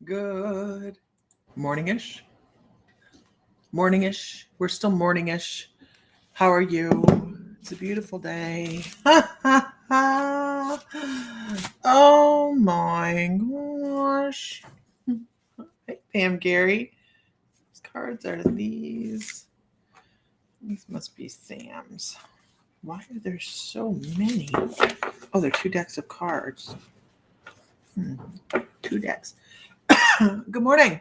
Good morningish. Morningish. We're still morningish. How are you? It's a beautiful day. Oh my gosh. Hey, Pam Gary. Whose cards are these? These must be Sam's. Why are there so many? Oh, they're 2 decks of cards. 2 decks. Good morning.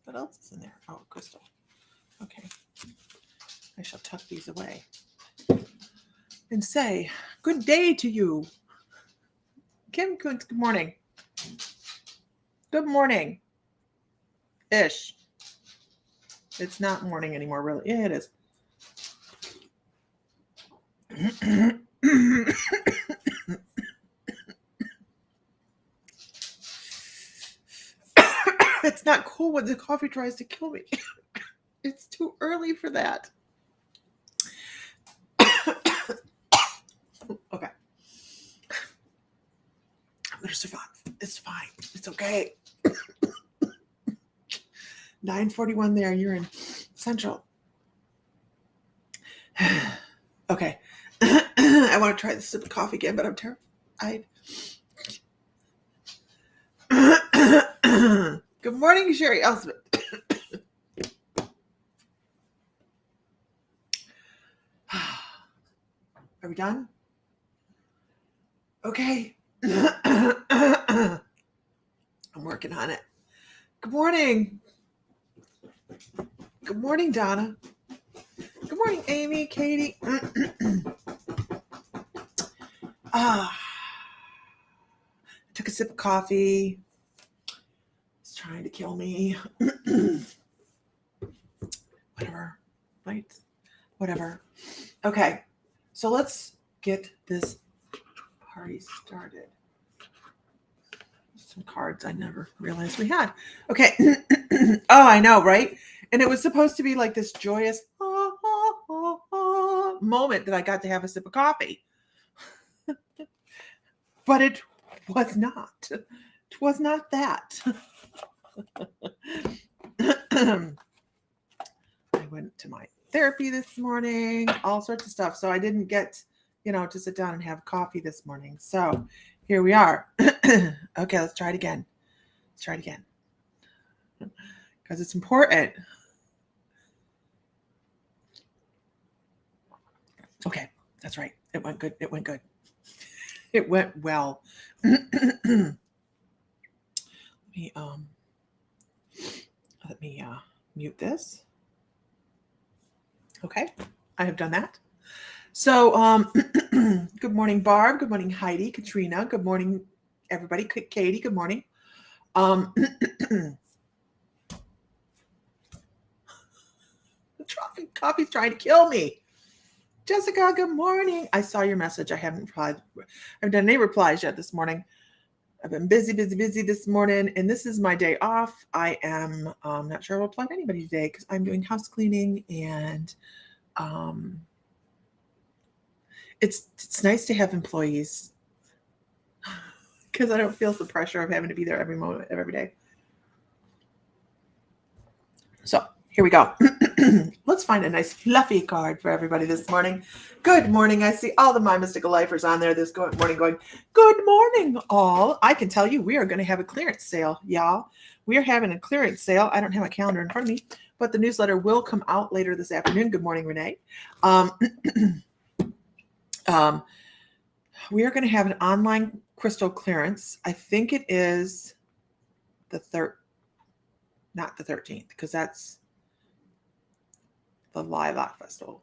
What else is in there? Oh, crystal. Okay. I shall tuck these away and say good day to you. Kim Kuntz, good morning. Good morning. Ish. It's not morning anymore, really. Yeah, it is. It's not cool when the coffee tries to kill me. It's too early for that. Okay. I'm going to survive. It's fine. It's okay. 9:41 there. You're in Central. Okay. I want to try this sip of coffee again, but I'm terrified. Good morning, Sherry Elspeth. Are we done? Okay. I'm working on it. Good morning. Good morning, Donna. Good morning, Amy, Katie. Took a sip of coffee. It's trying to kill me. Whatever. Right? Whatever. Okay. So let's get this party started. Some cards I never realized we had. Okay. Oh, I know, right? And it was supposed to be like this joyous moment that I got to have a sip of coffee. But it was not. It was not that. I went to my therapy this morning, all sorts of stuff. So I didn't get, to sit down and have coffee this morning. So here we are. Okay, let's try it again. Because it's important. Okay, that's right. It went good. It went well. Let me mute this. Okay, I have done that. So, good morning, Barb. Good morning, Heidi, Katrina. Good morning, everybody. Katie, good morning. Coffee's trying to kill me. Jessica, good morning. I saw your message. I haven't replied. I haven't done any replies yet this morning. I've been busy this morning, and this is my day off. I am not sure I'll reply to anybody today because I'm doing house cleaning, and it's nice to have employees because I don't feel the pressure of having to be there every moment of every day. So here we go. Let's find a nice fluffy card for everybody this morning. Good morning. I see all the My Mystical Lifers on there this morning going, good morning, all. I can tell you we are going to have a clearance sale, y'all. We are having a clearance sale. I don't have my calendar in front of me, but the newsletter will come out later this afternoon. Good morning, Renee. We are going to have an online crystal clearance. I think it is not the 13th, because that's the Lilac Festival.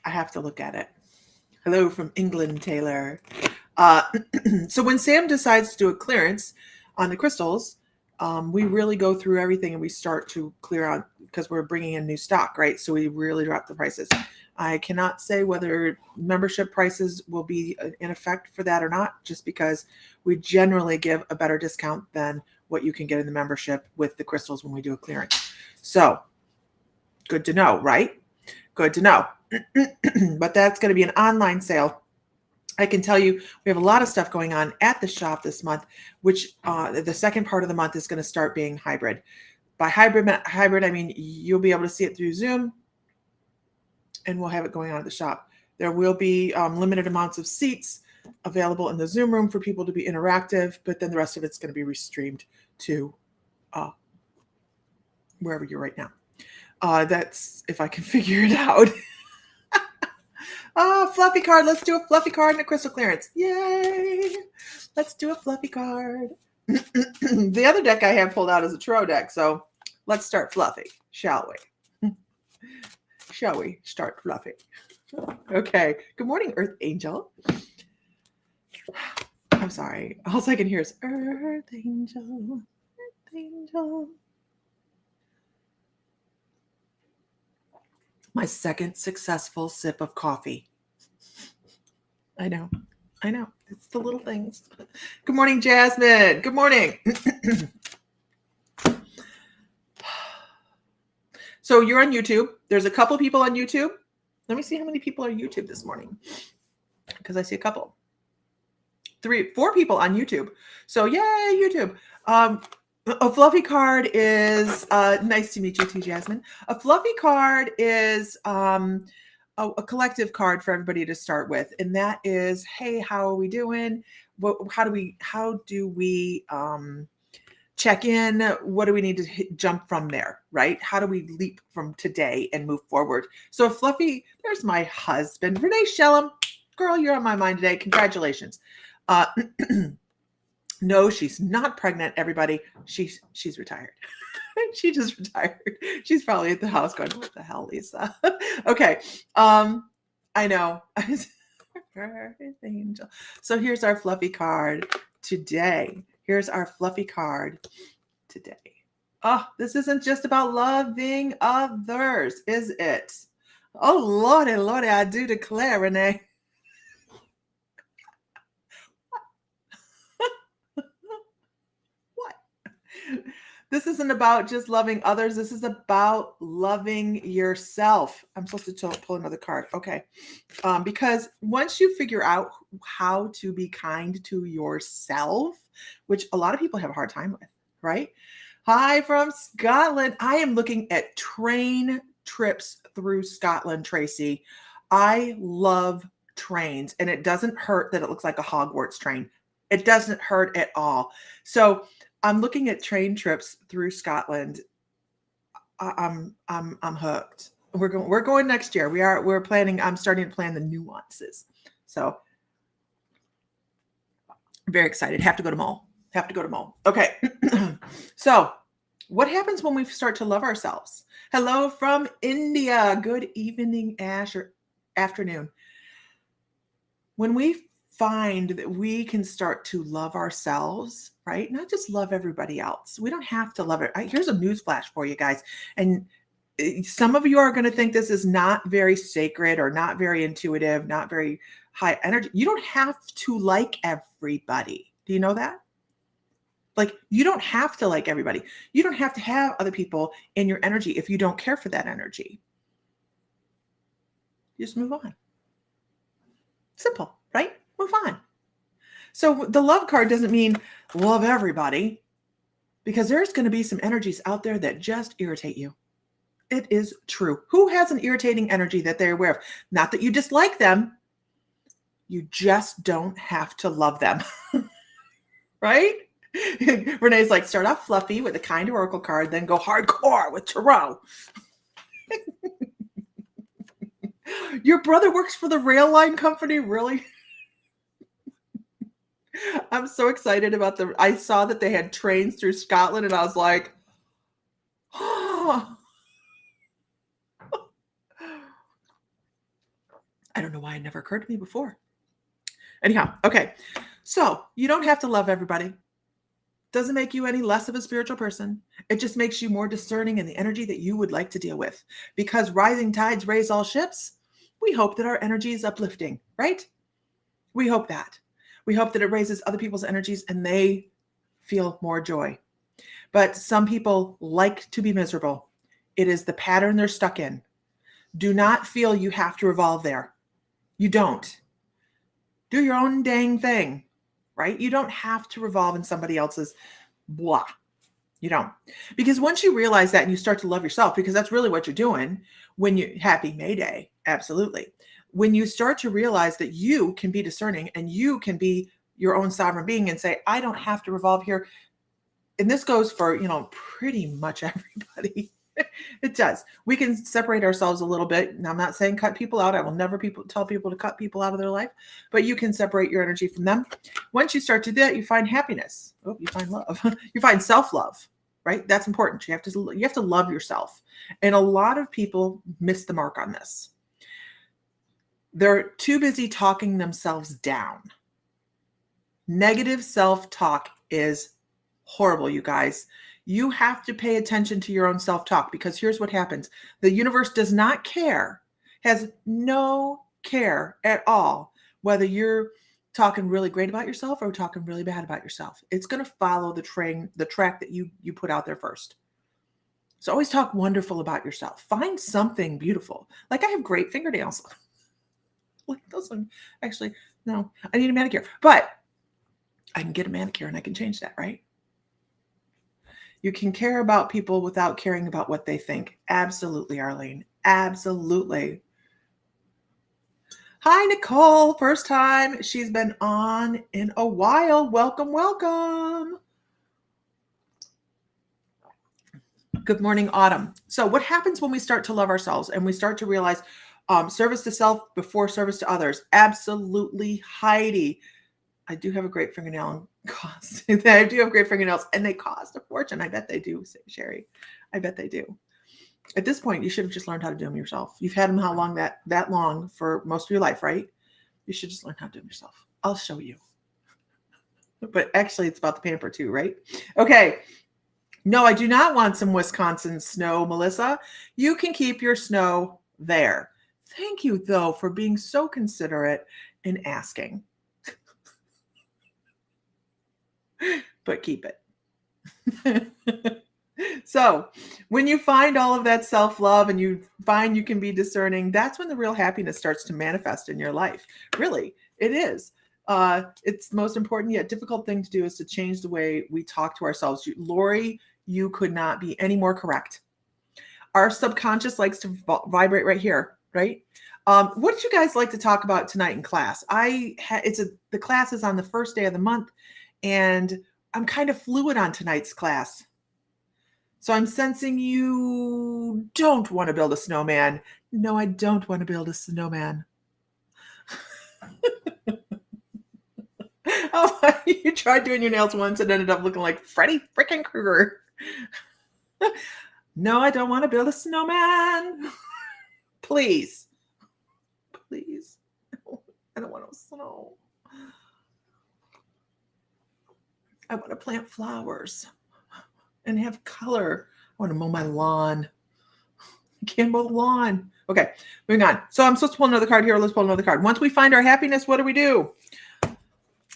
I have to look at it. Hello from England, Taylor. So when Sam decides to do a clearance on the crystals, we really go through everything and we start to clear out because we're bringing in new stock, right? So we really drop the prices. I cannot say whether membership prices will be in effect for that or not, just because we generally give a better discount than what you can get in the membership with the crystals when we do a clearance. So good to know, right? Good to know. But that's going to be an online sale. I can tell you we have a lot of stuff going on at the shop this month, which the second part of the month is going to start being hybrid. By hybrid, I mean you'll be able to see it through Zoom, and we'll have it going on at the shop. There will be limited amounts of seats available in the Zoom room for people to be interactive, but then the rest of it's going to be restreamed to wherever you're right now. That's if I can figure it out. Oh, fluffy card. Let's do a fluffy card and a crystal clearance. Yay. Let's do a fluffy card. The other deck I have pulled out is a tarot deck. So let's start fluffy, shall we? Shall we start fluffy? Okay. Good morning, Earth Angel. I'm sorry. All I can hear is Earth Angel. Earth Angel. My second successful sip of coffee. I know. It's the little things. Good morning, Jasmine. Good morning. So you're on YouTube. There's a couple people on YouTube. Let me see how many people are on YouTube this morning, because I see a couple. 4 people on YouTube. So yay, YouTube. A fluffy card is nice to meet you too, Jasmine. A fluffy card is a collective card for everybody to start with, and that is, hey, how are we doing? How do we check in? What do we need to jump from there, right? How do we leap from today and move forward? So a fluffy, there's my husband, Renee Shellum. Girl, you're on my mind today. Congratulations. No, she's not pregnant, everybody. She's retired. She just retired. She's probably at the house going, what the hell, Lisa? Okay. I know. So here's our fluffy card today. Oh, this isn't just about loving others, is it? Oh, Lordy, I do declare, Renee. This isn't about just loving others. This is about loving yourself. I'm supposed to pull another card. Okay. Because once you figure out how to be kind to yourself, which a lot of people have a hard time with, right? Hi from Scotland. I am looking at train trips through Scotland, Tracy. I love trains, and it doesn't hurt that it looks like a Hogwarts train. It doesn't hurt at all. So I'm looking at train trips through Scotland. I'm hooked. We're going next year. We're planning. I'm starting to plan the nuances. So very excited. Have to go to mall. Okay. So what happens when we start to love ourselves? Hello from India. Good evening, Ash, or afternoon. When we find that we can start to love ourselves, right? Not just love everybody else. We don't have to love it. Here's a news flash for you guys. And some of you are going to think this is not very sacred or not very intuitive, not very high energy. You don't have to like everybody. Do you know that? Like, you don't have to like everybody. You don't have to have other people in your energy if you don't care for that energy. You just move on. Simple, right? Move on. So the love card doesn't mean love everybody, because there's going to be some energies out there that just irritate you. It is true. Who has an irritating energy that they're aware of? Not that you dislike them. You just don't have to love them. Right? Renee's like, start off fluffy with a kind oracle card, then go hardcore with tarot. Your brother works for the rail line company? Really? I'm so excited about I saw that they had trains through Scotland, and I was like, oh. I don't know why it never occurred to me before. Anyhow, okay. So you don't have to love everybody. Doesn't make you any less of a spiritual person. It just makes you more discerning in the energy that you would like to deal with. Because rising tides raise all ships. We hope that our energy is uplifting, right? We hope that. We hope that it raises other people's energies and they feel more joy. But some people like to be miserable. It is the pattern they're stuck in. Do not feel you have to revolve there. You don't. Do your own dang thing, right? You don't have to revolve in somebody else's blah. You don't. Because once you realize that and you start to love yourself, because that's really what you're doing when you happy May Day, absolutely. When you start to realize that you can be discerning and you can be your own sovereign being and say, I don't have to revolve here. And this goes for, pretty much everybody. It does. We can separate ourselves a little bit. Now, I'm not saying cut people out. I will never tell people to cut people out of their life, but you can separate your energy from them. Once you start to do that, you find happiness. Oh, you find love. You find self-love, right? That's important. You have to love yourself. And a lot of people miss the mark on this. They're too busy talking themselves down. Negative self-talk is horrible, you guys. You have to pay attention to your own self-talk, because here's what happens. The universe does not care, has no care at all whether you're talking really great about yourself or talking really bad about yourself. It's going to follow the track that you put out there first. So always talk wonderful about yourself. Find something beautiful. Like, I have great fingernails. Like those ones. Actually, no, I need a manicure, but I can get a manicure and I can change that, right? You can care about people without caring about what they think. Absolutely, Arlene. Absolutely. Hi, Nicole. First time she's been on in a while. Welcome, welcome. Good morning, Autumn. So what happens when we start to love ourselves and we start to realize service to self before service to others? Absolutely, Heidi. I do have a great fingernail cost. I do have great fingernails and they cost a fortune. I bet they do, Sherry. I bet they do. At this point, you should have just learned how to do them yourself. You've had them how long? That long for most of your life, right? You should just learn how to do them yourself. I'll show you. But actually, it's about the pamper too, right? Okay. No, I do not want some Wisconsin snow, Melissa. You can keep your snow there. Thank you, though, for being so considerate and asking. But keep it. So when you find all of that self-love and you find you can be discerning, that's when the real happiness starts to manifest in your life. Really, it is. It's the most important yet difficult thing to do is to change the way we talk to ourselves. Lori, you could not be any more correct. Our subconscious likes to vibrate right here, right? What did you guys like to talk about tonight in class? The class is on the first day of the month, and I'm kind of fluid on tonight's class. So I'm sensing you don't want to build a snowman. No, I don't want to build a snowman. Oh, you tried doing your nails once and ended up looking like Freddy freaking Krueger. No, I don't want to build a snowman. Please. Please. I don't want to snow. I want to plant flowers and have color. I want to mow my lawn. I can't mow the lawn. Okay, moving on. So I'm supposed to pull another card here. Let's pull another card. Once we find our happiness, what do?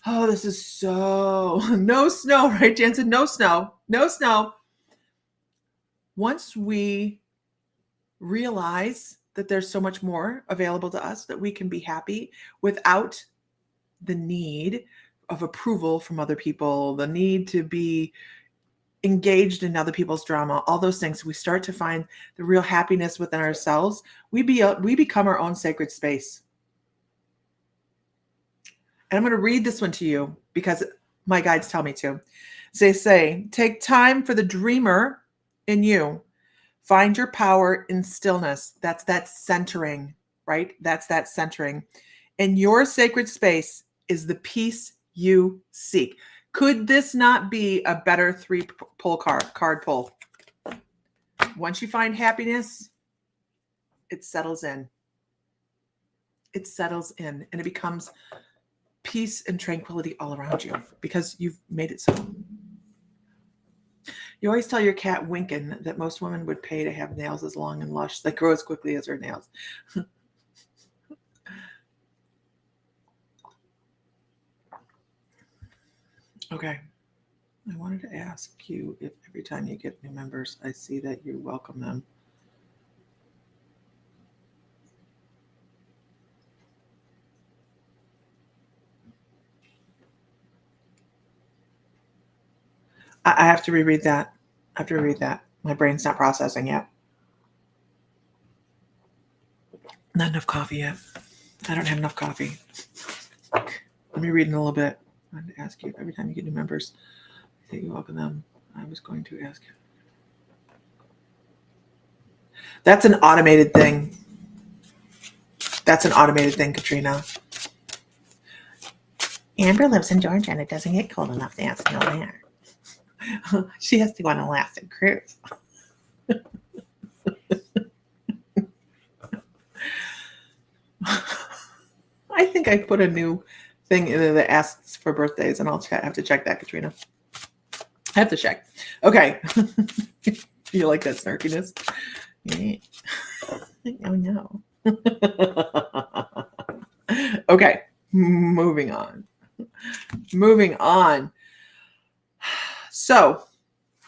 Oh, this is so... No snow, right, Jansen? No snow. No snow. Once we realize that there's so much more available to us, that we can be happy without the need of approval from other people, the need to be engaged in other people's drama, all those things, we start to find the real happiness within ourselves. We become our own sacred space. And I'm going to read this one to you because my guides tell me to. They say, take time for the dreamer in you. Find your power in stillness. That's that centering, right? That's that centering. And your sacred space is the peace you seek. Could this not be a better card pull? Once you find happiness, it settles in. It settles in and it becomes peace and tranquility all around you because you've made it so. You always tell your cat Winkin that most women would pay to have nails as long and lush that grow as quickly as her nails. Okay. I wanted to ask you if every time you get new members, I see that you welcome them. I have to reread that. I have to reread that. My brain's not processing yet. Not enough coffee yet. I don't have enough coffee. Let me read in a little bit. I wanted to ask you every time you get new members that you welcome them. I was going to ask. That's an automated thing. That's an automated thing, Katrina. Amber lives in Georgia and it doesn't get cold enough to ask no there. She has to go on an Alaskan cruise. I think I put a new thing in there that asks for birthdays, and I'll have to check that, Katrina. I have to check. Okay. You like that snarkiness? Oh no. Okay. Moving on. So,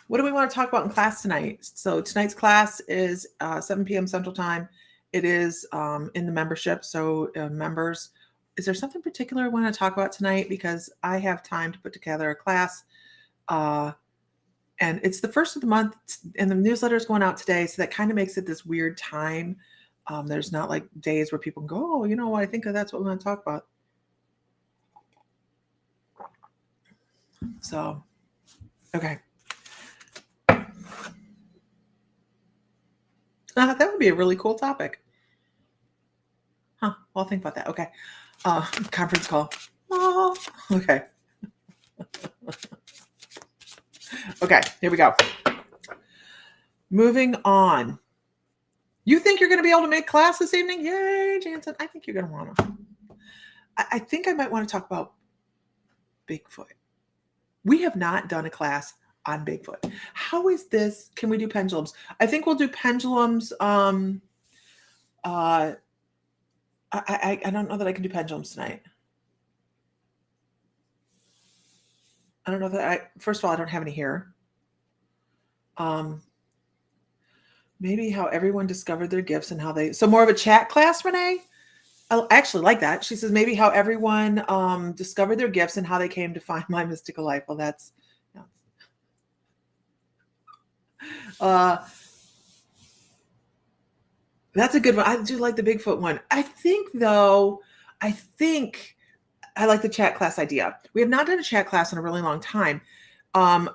what do we want to talk about in class tonight? So tonight's class is 7 p.m. Central Time. It is in the membership. So members, is there something particular I want to talk about tonight? Because I have time to put together a class. And it's the first of the month, and the newsletter is going out today. So that kind of makes it this weird time. There's not like days where people can go, oh, you know what? I think that's what we want to talk about. So, okay. That would be a really cool topic. Huh. Well, I'll think about that. Okay. Conference call. Oh, okay. Okay, here we go. Moving on. You think you're going to be able to make class this evening? Yay, Jansen. I think you're going to want to. I think I might want to talk about Bigfoot. We have not done a class on Bigfoot. How is this? Can we do pendulums? I think we'll do pendulums. I don't know that I can do pendulums tonight. I don't know that first of all, I don't have any here. Maybe how everyone discovered their gifts and how so more of a chat class, Renee? I actually like that. She says maybe how everyone discovered their gifts and how they came to find my mystical life. Well, that's a good one. I do like the Bigfoot one. I think I like the chat class idea. We have not done a chat class in a really long time. And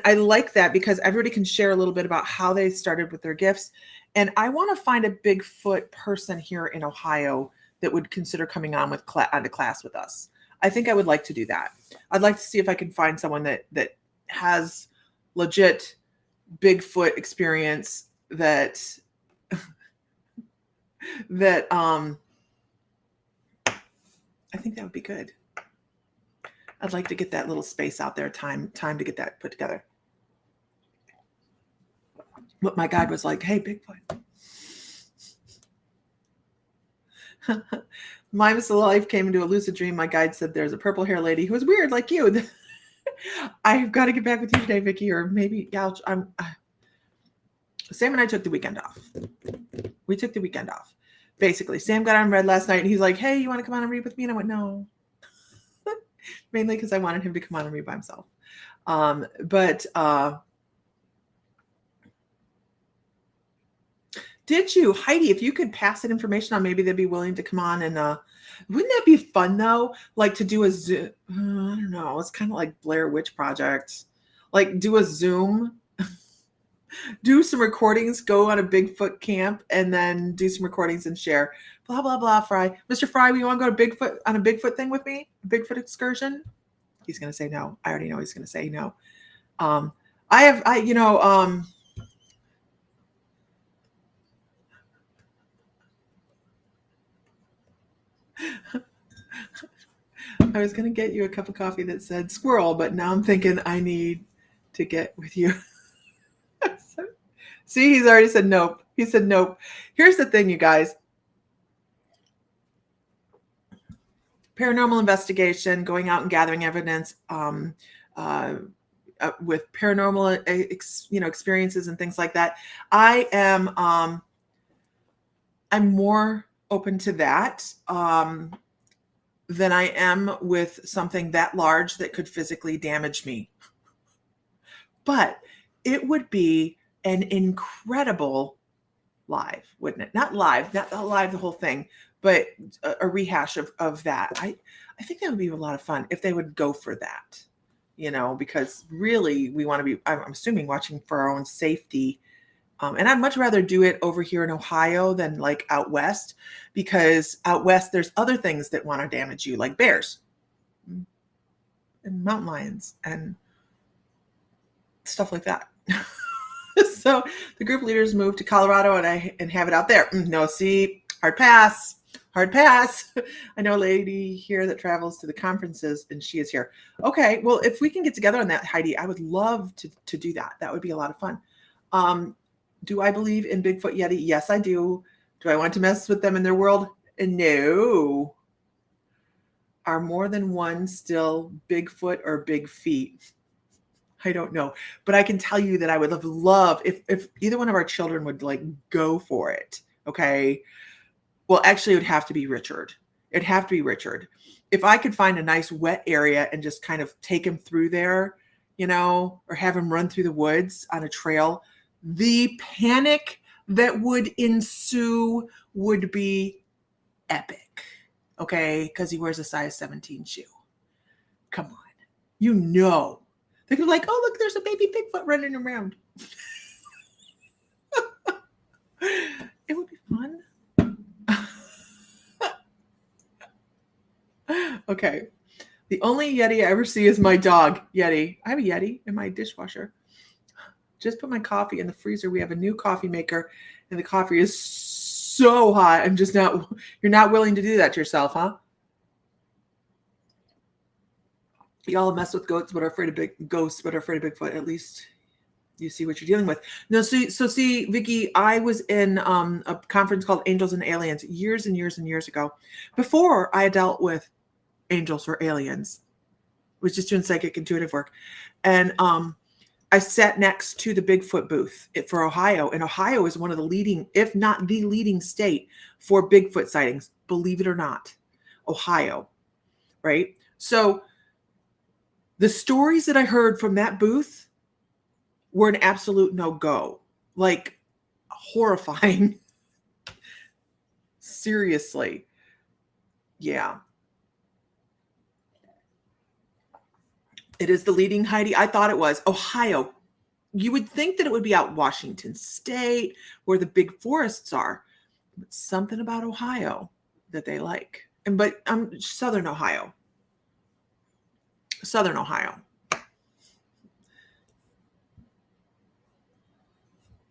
I like that because everybody can share a little bit about how they started with their gifts. And I want to find a Bigfoot person here in Ohio that would consider coming on onto class with us. I think I would like to do that. I'd like to see if I can find someone that has legit Bigfoot experience that I think that would be good. I'd like to get that little space out there, time to get that put together. But my guide was like, hey, Bigfoot. My mystical life came into a lucid dream. My guide said there's a purple hair lady who was weird like you. I've got to get back with you today, Vicki, or maybe Sam and I took the weekend off. We took the weekend off. Basically, Sam got on read last night and he's like, hey, you want to come on and read with me? And I went, no. Mainly because I wanted him to come on and read by himself. Did you, Heidi, if you could pass that information on, maybe they'd be willing to come on and wouldn't that be fun though? Like to do a Zoom, I don't know. It's kind of like Blair Witch Project. Like do a Zoom, do some recordings, go on a Bigfoot camp and then do some recordings and share. Blah, blah, blah, Fry. Mr. Fry, you want to go to Bigfoot on a Bigfoot thing with me? A Bigfoot excursion? He's going to say no. I already know he's going to say no. I was going to get you a cup of coffee that said squirrel, but now I'm thinking I need to get with you. See, he's already said nope. He said nope. Here's the thing, you guys. Paranormal investigation, going out and gathering evidence with paranormal, experiences and things like that. I'm more open to that than I am with something that large that could physically damage me. but it would be an incredible live, wouldn't it? Not live, not the whole thing, but a rehash of that. I think that would be a lot of fun if they would go for that, because really we want to be, I'm assuming, watching for our own safety. And I'd much rather do it over here in Ohio than like out west, because out west there's other things that want to damage you, like bears and mountain lions and stuff like that. So the group leaders moved to Colorado and have it out there. No, see, hard pass. I know a lady here that travels to the conferences, and she is here. Okay, well, if we can get together on that, Heidi, I would love to do that. That would be a lot of fun. Do I believe in Bigfoot Yeti? Yes, I do. Do I want to mess with them in their world? No. Are more than one still Bigfoot or big feet? I don't know, but I can tell you that I would love if either one of our children would like go for it. Okay. Well, actually it would have to be Richard. It'd have to be Richard. If I could find a nice wet area and just kind of take him through there, or have him run through the woods on a trail, the panic that would ensue would be epic. Okay. Because he wears a size 17 shoe. Come on. They're gonna be like, oh, look, there's a baby Bigfoot running around. It would be fun. Okay. The only Yeti I ever see is my dog, Yeti. I have a Yeti in my dishwasher. Just put my coffee in the freezer. We have a new coffee maker, and the coffee is so hot. You're not willing to do that to yourself, huh? Y'all mess with goats, but are afraid of Bigfoot. At least you see what you're dealing with. No, see, Vicky, I was in a conference called Angels and Aliens years and years and years ago. Before I dealt with angels or aliens, I was just doing psychic intuitive work, and I sat next to the Bigfoot booth for Ohio, and Ohio is one of the leading, if not the leading state for Bigfoot sightings. Believe it or not, Ohio, right? So the stories that I heard from that booth were an absolute no-go, like horrifying. Seriously. Yeah. It is the leading, Heidi. I thought it was Ohio. You would think that it would be out Washington State where the big forests are, but something about Ohio that they like. But Southern Ohio.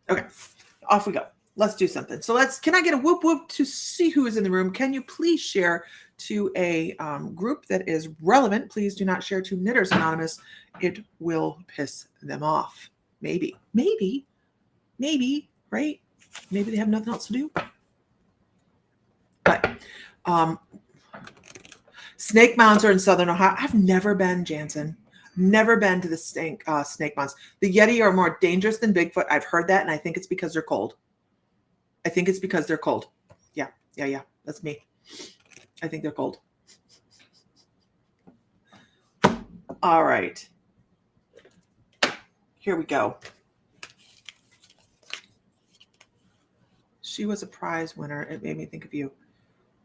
Okay, off we go. Let's do something. So can I get a whoop whoop to see who is in the room? Can you please share to a group that is relevant? Please do not share to Knitters Anonymous. It will piss them off. Maybe, right? Maybe they have nothing else to do. But snake mounds are in Southern Ohio. I've never been, Jansen. Never been to the snake mounds. The Yeti are more dangerous than Bigfoot. I've heard that, and I think it's because they're cold. Yeah. That's me. I think they're cold. All right. Here we go. She was a prize winner. It made me think of you.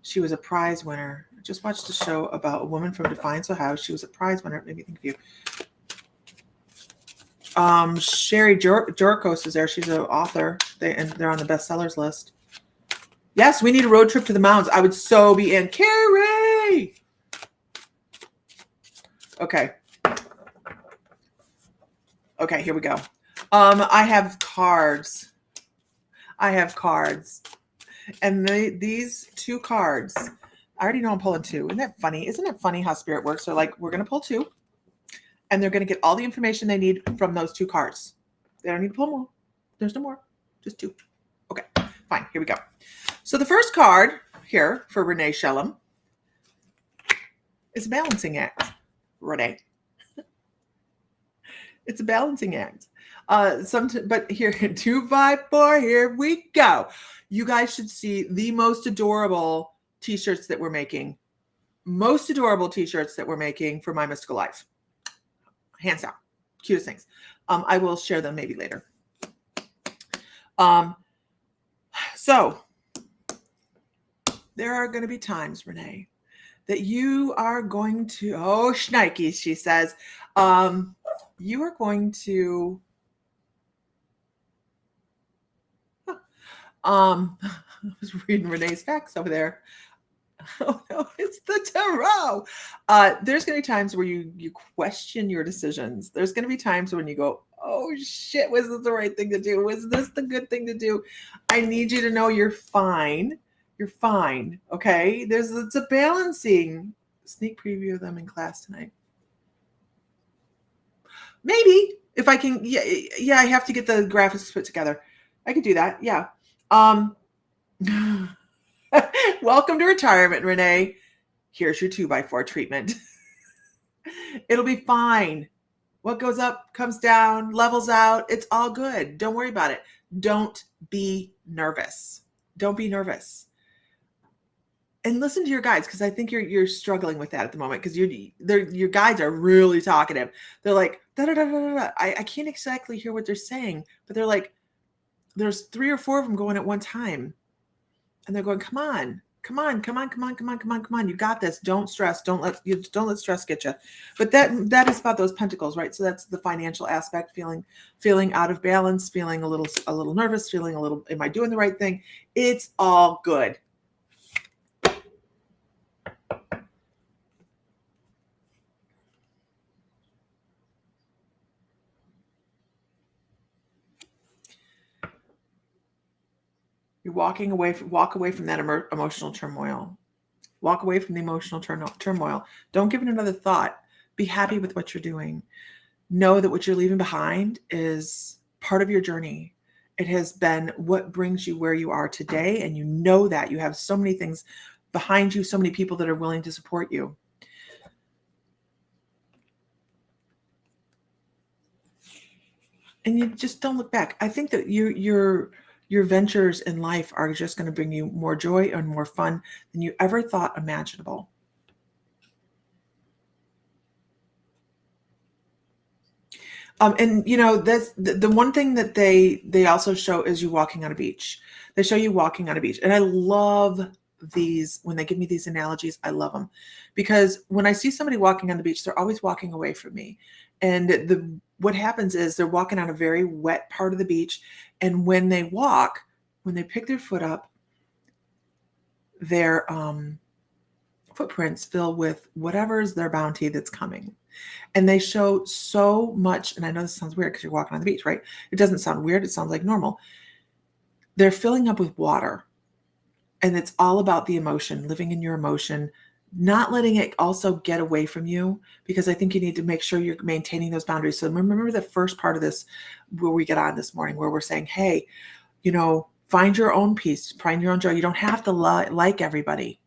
She was a prize winner. I just watched a show about a woman from Defiance, Ohio. She was a prize winner. It made me think of you. Sherry Jorkos is there. She's an author. They're on the bestsellers list. Yes, we need a road trip to the mountains. I would so be in. Carrie! Okay, here we go. I have cards. And these two cards, I already know I'm pulling two. Isn't that funny? Isn't it funny how spirit works? They're like, we're going to pull two, and they're going to get all the information they need from those two cards. They don't need to pull more. There's no more. Just two. Okay, fine. Here we go. So the first card here for Renee Shellum is a balancing act. Renee. It's a balancing act. But here, 2, 5, 4, here we go. You guys should see the most adorable t-shirts that we're making. Most adorable t-shirts that we're making for My Mystical Life. Hands down. cutest things. I will share them maybe later. So there are going to be times, Renee, that you are going to, oh, shnikes, she says, you are going to, I was reading Renee's facts over there. Oh no, it's the tarot. There's going to be times where you question your decisions. There's going to be times when you go, oh shit, was this the right thing to do? Was this the good thing to do? I need you to know you're fine. You're fine. Okay. It's a balancing. Sneak preview of them in class tonight. Maybe if I can. Yeah. I have to get the graphics put together. I could do that. Yeah. Welcome to retirement, Renee. Here's your 2x4 treatment. It'll be fine. What goes up comes down, levels out. It's all good. Don't worry about it. Don't be nervous. Don't be nervous. And listen to your guides, because I think you're struggling with that at the moment, because your guides are really talkative. They're like, da da da da da. I can't exactly hear what they're saying, but they're like, there's 3 or 4 of them going at one time. And they're going, come on. You got this. Don't stress. Don't let stress get you. But that is about those pentacles, right? So that's the financial aspect, feeling out of balance, feeling a little nervous, feeling a little, am I doing the right thing? It's all good. You're walk away from that emotional turmoil. Walk away from the emotional turmoil. Don't give it another thought. Be happy with what you're doing. Know that what you're leaving behind is part of your journey. It has been what brings you where you are today. And you know that you have so many things behind you, so many people that are willing to support you. And you just don't look back. I think that your ventures in life are just going to bring you more joy and more fun than you ever thought imaginable. And that's the one thing that they also show is you walking on a beach. They show you walking on a beach. And I love these, when they give me these analogies, I love them, because when I see somebody walking on the beach, they're always walking away from me. And what happens is they're walking on a very wet part of the beach. And when they pick their foot up, their footprints fill with whatever is their bounty that's coming. And they show so much, and I know this sounds weird because you're walking on the beach, right? It doesn't sound weird. It sounds like normal. They're filling up with water. And it's all about the emotion, living in your emotion, not letting it also get away from you, because I think you need to make sure you're maintaining those boundaries. So remember the first part of this where we get on this morning, where we're saying, hey, find your own peace, find your own joy. You don't have to like everybody,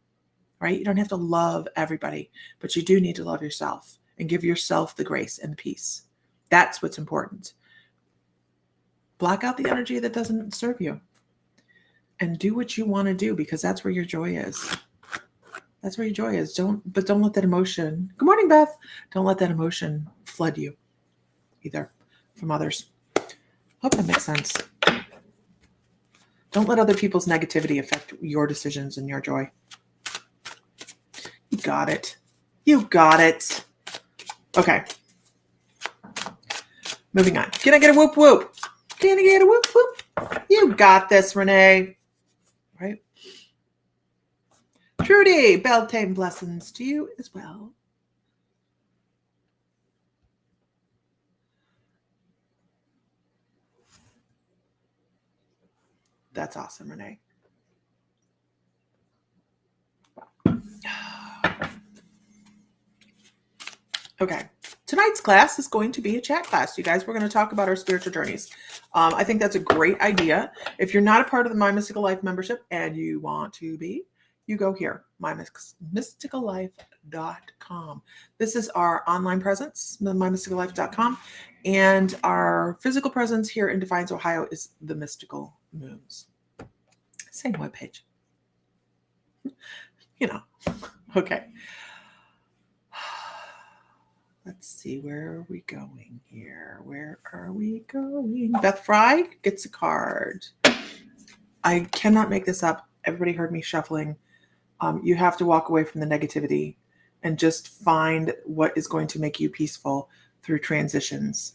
right? You don't have to love everybody, but you do need to love yourself and give yourself the grace and the peace. That's what's important. Block out the energy that doesn't serve you and do what you want to do, because that's where your joy is. That's where your joy is. Don't let that emotion, good morning, Beth. Don't let that emotion flood you either from others. Hope that makes sense. Don't let other people's negativity affect your decisions and your joy. You got it. You got it. Okay. Moving on. Can I get a whoop whoop? Can I get a whoop whoop? You got this, Renee. Right? Trudy, Beltane blessings to you as well. That's awesome, Renee. Okay. Tonight's class is going to be a chat class, you guys. We're going to talk about our spiritual journeys. I think that's a great idea. If you're not a part of the My Mystical Life membership and you want to be, you go here, mymysticallife.com. This is our online presence, mymysticallife.com. And our physical presence here in Defiance, Ohio is the Mystical Moons. Same webpage. Okay. Let's see, where are we going here? Where are we going? Beth Fry gets a card. I cannot make this up. Everybody heard me shuffling. You have to walk away from the negativity and just find what is going to make you peaceful through transitions.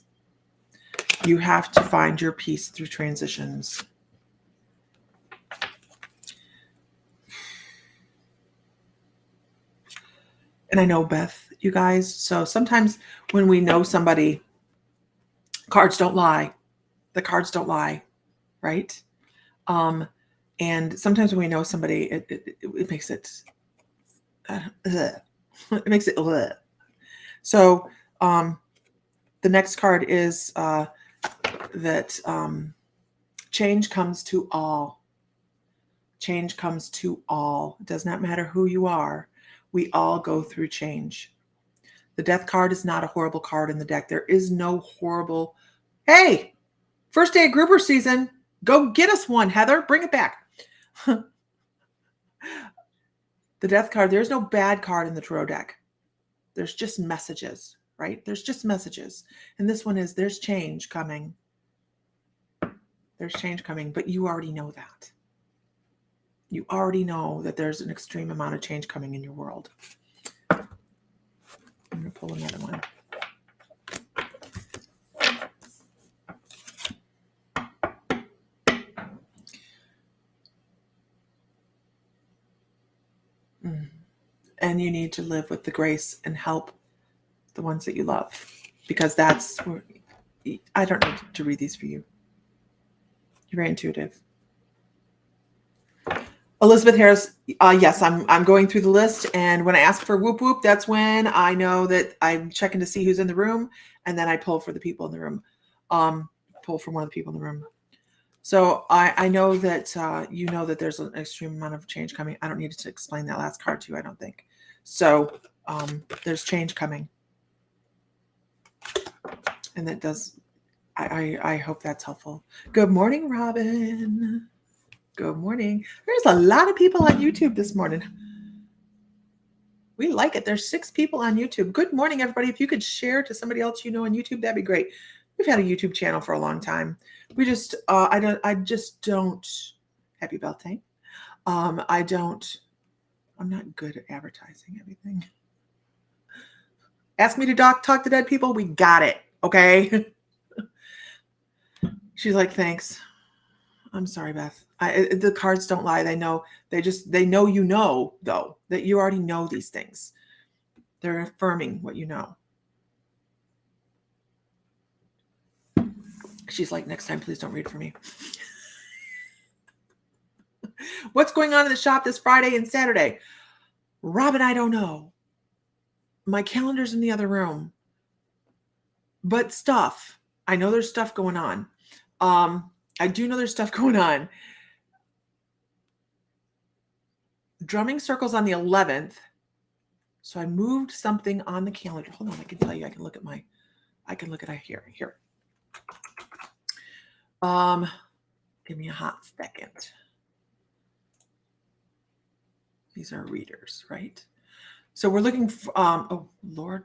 You have to find your peace through transitions. And I know, Beth, you guys, so sometimes when we know somebody, cards don't lie. The cards don't lie, right? And sometimes when we know somebody, it makes it, it makes it, so the next card is that change comes to all. Change comes to all. It does not matter who you are. We all go through change. The death card is not a horrible card in the deck. There is no horrible, hey, first day of grouper season, go get us one, Heather. Bring it back. The death card, there's no bad card in the tarot deck. There's just messages, right? There's just messages. And this one is, there's change coming. There's change coming, but you already know that. You already know that there's an extreme amount of change coming in your world. I'm going to pull another one. And you need to live with the grace and help the ones that you love, because that's where, I don't need to read these for you. You're very intuitive. Elizabeth Harris, yes, I'm going through the list, and when I ask for whoop whoop, that's when I know that I'm checking to see who's in the room, and then I pull for the people in the room, pull from one of the people in the room. So I know that you know that there's an extreme amount of change coming. I don't need to explain that last card to you, I don't think. So there's change coming, and that does. I hope that's helpful. Good morning, Robin. Good morning. There's a lot of people on YouTube this morning. We like it. There's 6 people on YouTube. Good morning, everybody. If you could share to somebody else you know on YouTube, that'd be great. We've had a YouTube channel for a long time. We just, I just don't. Happy birthday. I'm not good at advertising everything. Ask me to talk to dead people. We got it. Okay. She's like, thanks. I'm sorry, Beth. The cards don't lie. They know. They know you know, though, that you already know these things. They're affirming what you know. She's like, next time, please don't read for me. What's going on in the shop this Friday and Saturday? Robin, I don't know. My calendar's in the other room. But stuff. I know there's stuff going on. I do know there's stuff going on. Drumming circles on the 11th. So I moved something on the calendar. Hold on, I can tell you. I can look at here. Give me a hot second. These are readers, right? So we're looking for, oh, Lord,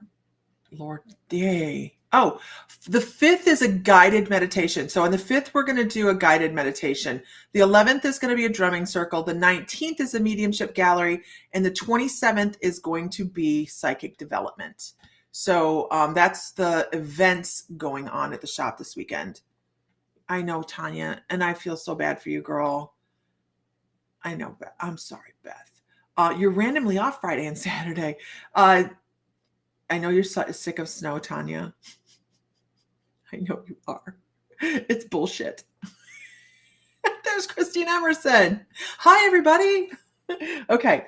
yay. Oh, the 5th is a guided meditation. So on the 5th, we're going to do a guided meditation. The 11th is going to be a drumming circle. The 19th is a mediumship gallery. And the 27th is going to be psychic development. So that's the events going on at the shop this weekend. I know, Tanya, and I feel so bad for you, girl. I know, Beth. I'm sorry, Beth. You're randomly off Friday and Saturday. I know you're sick of snow, Tanya. I know you are. It's bullshit. There's Christine Emerson. Hi, everybody. Okay.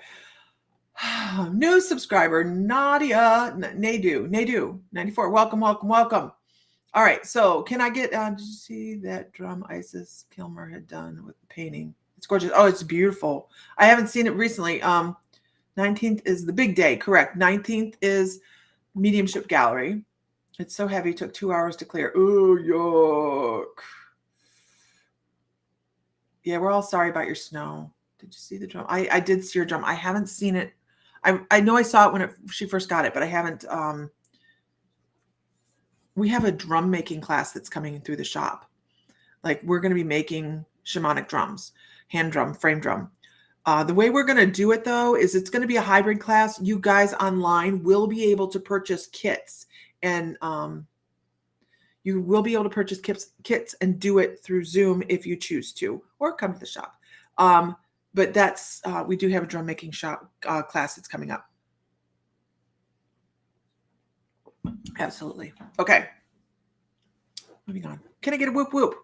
New subscriber, Nadia, Nadu, 94. Welcome. All right. So can I get, did you see that drum Isis Kilmer had done with the painting? It's gorgeous. Oh, it's beautiful. I haven't seen it recently. 19th is the big day. Correct. 19th is mediumship gallery. It's so heavy. It took 2 hours to clear. Oh, yuck. Yeah, we're all sorry about your snow. Did you see the drum? I did see your drum. I haven't seen it. I know I saw it when she first got it, but I haven't we have a drum making class that's coming through the shop. Like we're going to be making shamanic drums, hand drum, frame drum. The way we're going to do it though, is it's going to be a hybrid class. You guys online will be able to purchase kits, and you will be able to purchase kits and do it through Zoom if you choose to, or come to the shop. But that's, we do have a drum making shop class that's coming up. Absolutely. Okay. Moving on. Can I get a whoop whoop?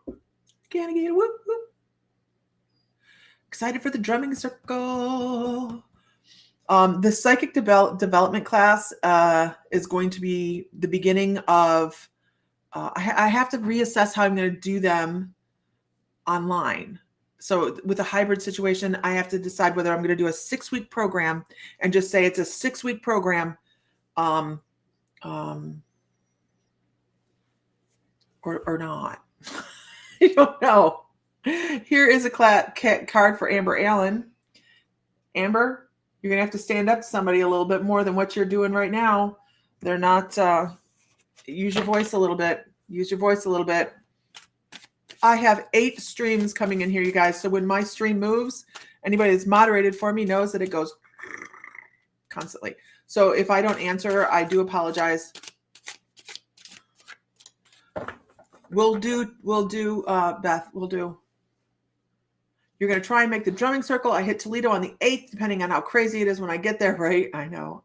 Can I get a whoop whoop? Excited for the drumming circle. The psychic development class is going to be the beginning of, I have to reassess how I'm going to do them online. So with a hybrid situation, I have to decide whether I'm going to do a 6-week program and just say it's a 6-week program, or not. I don't know. Here is a card for Amber Allen. Amber, you're going to have to stand up to somebody a little bit more than what you're doing right now. They're not, use your voice a little bit. Use your voice a little bit. I have 8 streams coming in here, you guys. So when my stream moves, anybody that's moderated for me knows that it goes constantly. So if I don't answer, I do apologize. We'll do, Beth, we'll do. You're going to try and make the drumming circle. I hit Toledo on the 8th, depending on how crazy it is when I get there, right? I know.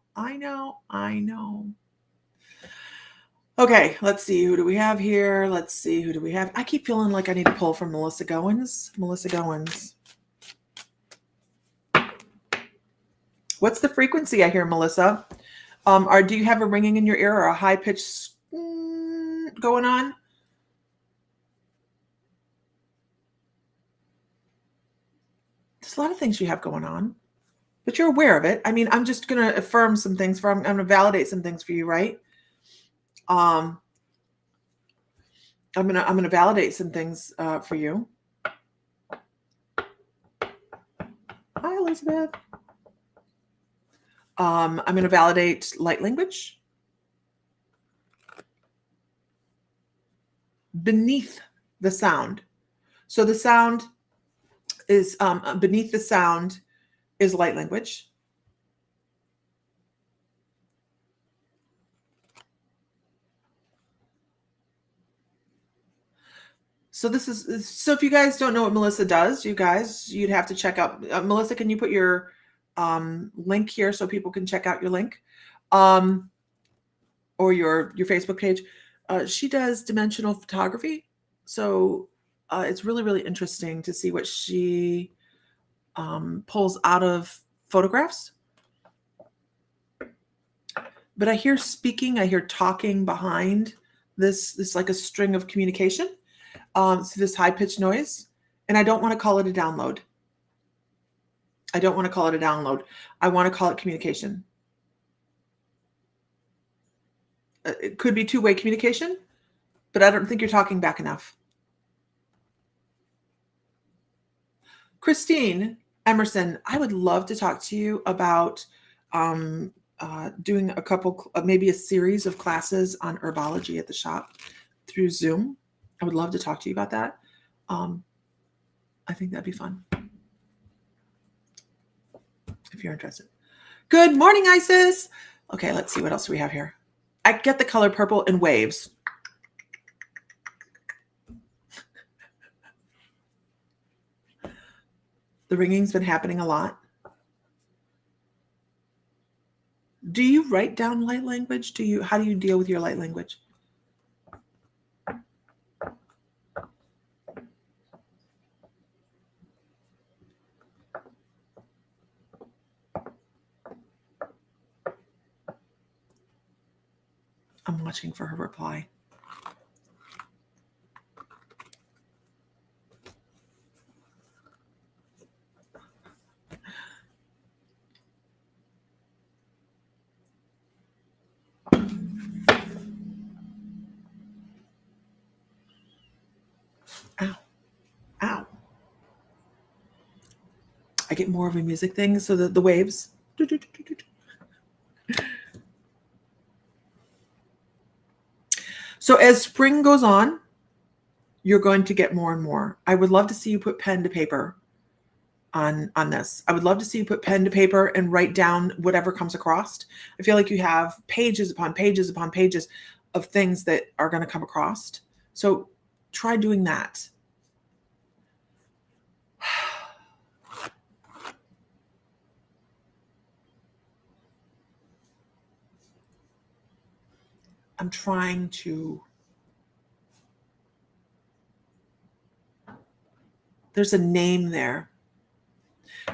Okay, let's see. Who do we have here? Let's see. Who do we have? I keep feeling like I need to pull from Melissa Goins. Melissa Goins. What's the frequency I hear, Melissa? Or do you have a ringing in your ear or a high pitch going on? There's a lot of things you have going on, but you're aware of it. I mean, I'm just going to affirm some things I'm going to validate some things for you, right? I'm gonna validate some things for you. Hi, Elizabeth. I'm gonna validate light language beneath the sound. So the sound is beneath the sound is light language. So this is, so if you guys don't know what Melissa does, you guys, you'd have to check out, Melissa, can you put your link here so people can check out your link, or your Facebook page? She does dimensional photography. So it's really, really interesting to see what she pulls out of photographs. But I hear speaking, I hear talking behind this like a string of communication. So this high-pitched noise, and I don't want to call it a download. I don't want to call it a download. I want to call it communication. It could be two-way communication, but I don't think you're talking back enough. Christine Emerson, I would love to talk to you about doing a couple, maybe a series of classes on herbology at the shop through Zoom. I would love to talk to you about that. I think that'd be fun if you're interested. Good morning, Isis. Okay, let's see what else we have here. I get the color purple in waves. The ringing's been happening a lot. Do you write down light language? How do you deal with your light language? I'm watching for her reply. Ow. Ow. I get more of a music thing, so the waves. So as spring goes on, you're going to get more and more. I would love to see you put pen to paper on this. I would love to see you put pen to paper and write down whatever comes across. I feel like you have pages upon pages upon pages of things that are going to come across. So try doing that. I'm trying to. There's a name there.